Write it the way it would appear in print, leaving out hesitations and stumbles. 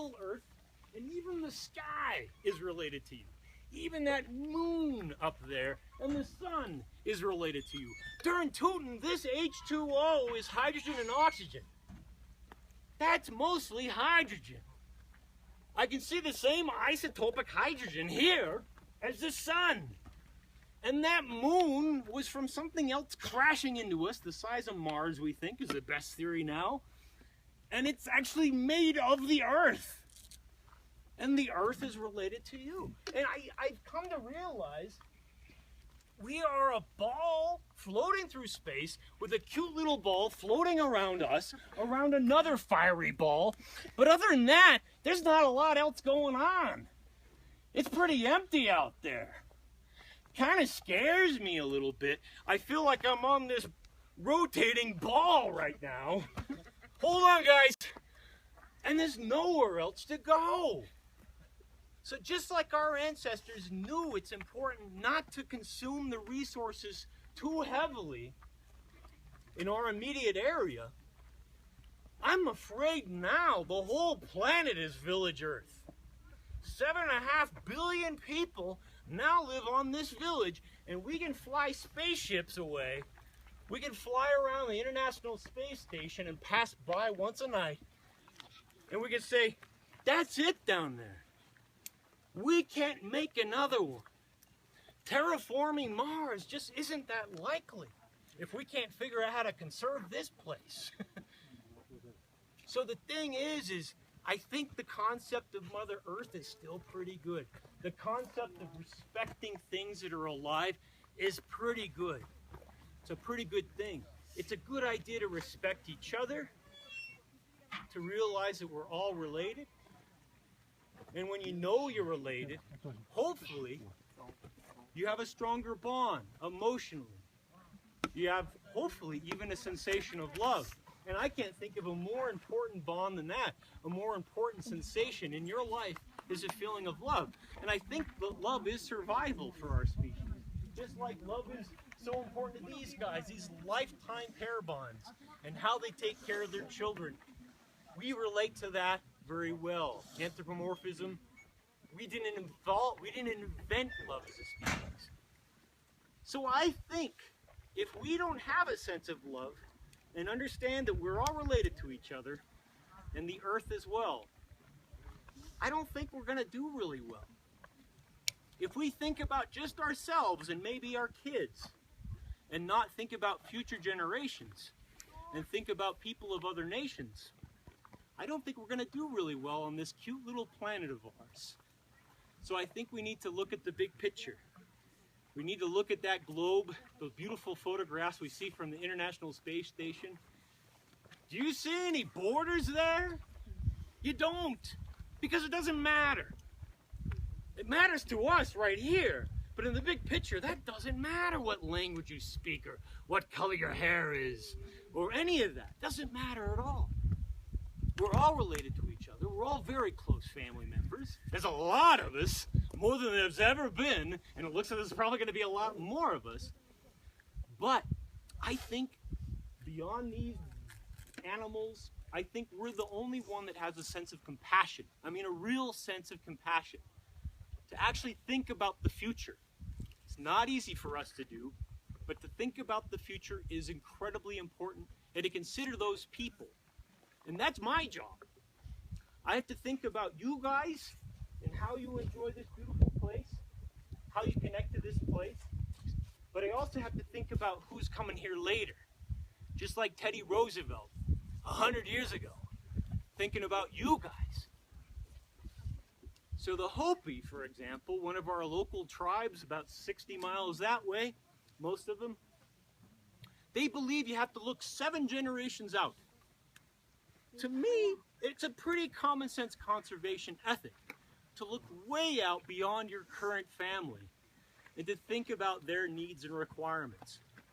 physical Earth, and even the sky is related to you. Even that moon up there and the sun is related to you. Darn tootin', this H2O is hydrogen and oxygen. That's mostly hydrogen. I can see the same isotopic hydrogen here as the sun. And that moon was from something else crashing into us, the size of Mars, we think, is the best theory now. And it's actually made of the Earth. And the Earth is related to you. And I've come to realize we are a ball floating through space with a cute little ball floating around us, around another fiery ball. But other than that, there's not a lot else going on. It's pretty empty out there. Kind of scares me a little bit. I feel like I'm on this rotating ball right now. Hold on, guys. And there's nowhere else to go. So just like our ancestors knew it's important not to consume the resources too heavily in our immediate area, I'm afraid now the whole planet is Village Earth. 7.5 billion people now live on this village, and we can fly spaceships away. We can fly around the International Space Station and pass by once a night, and we can say, that's it down there. We can't make another one. Terraforming Mars just isn't that likely if we can't figure out how to conserve this place. So the thing is I think the concept of Mother Earth is still pretty good. The concept of respecting things that are alive is pretty good. It's a pretty good thing. It's a good idea to respect each other, to realize that we're all related. And when you know you're related, hopefully, you have a stronger bond emotionally. You have, hopefully, even a sensation of love. And I can't think of a more important bond than that. A more important sensation in your life is a feeling of love. And I think that love is survival for our species. Just like love is so important to these guys, these lifetime pair bonds, and how they take care of their children. We relate to that very well. Anthropomorphism, we didn't invent love as a species. So I think if we don't have a sense of love and understand that we're all related to each other and the earth as well, I don't think we're going to do really well. If we think about just ourselves and maybe our kids and not think about future generations and think about people of other nations, I don't think we're going to do really well on this cute little planet of ours. So I think we need to look at the big picture. We need to look at that globe, those beautiful photographs we see from the International Space Station. Do you see any borders there? You don't, because it doesn't matter. It matters to us right here, but in the big picture, that doesn't matter what language you speak or what color your hair is or any of that. Doesn't matter at all. We're all related to each other. We're all very close family members. There's a lot of us, more than there's ever been, and it looks like there's probably going to be a lot more of us. But I think beyond these animals, I think we're the only one that has a sense of compassion. I mean, a real sense of compassion. To actually think about the future. It's not easy for us to do, but to think about the future is incredibly important, and to consider those people. And that's my job. I have to think about you guys and how you enjoy this beautiful place, how you connect to this place. But I also have to think about who's coming here later. Just like Teddy Roosevelt 100 years ago, thinking about you guys. So the Hopi, for example, one of our local tribes about 60 miles that way, most of them, they believe you have to look 7 generations out. To me, it's a pretty common sense conservation ethic to look way out beyond your current family and to think about their needs and requirements.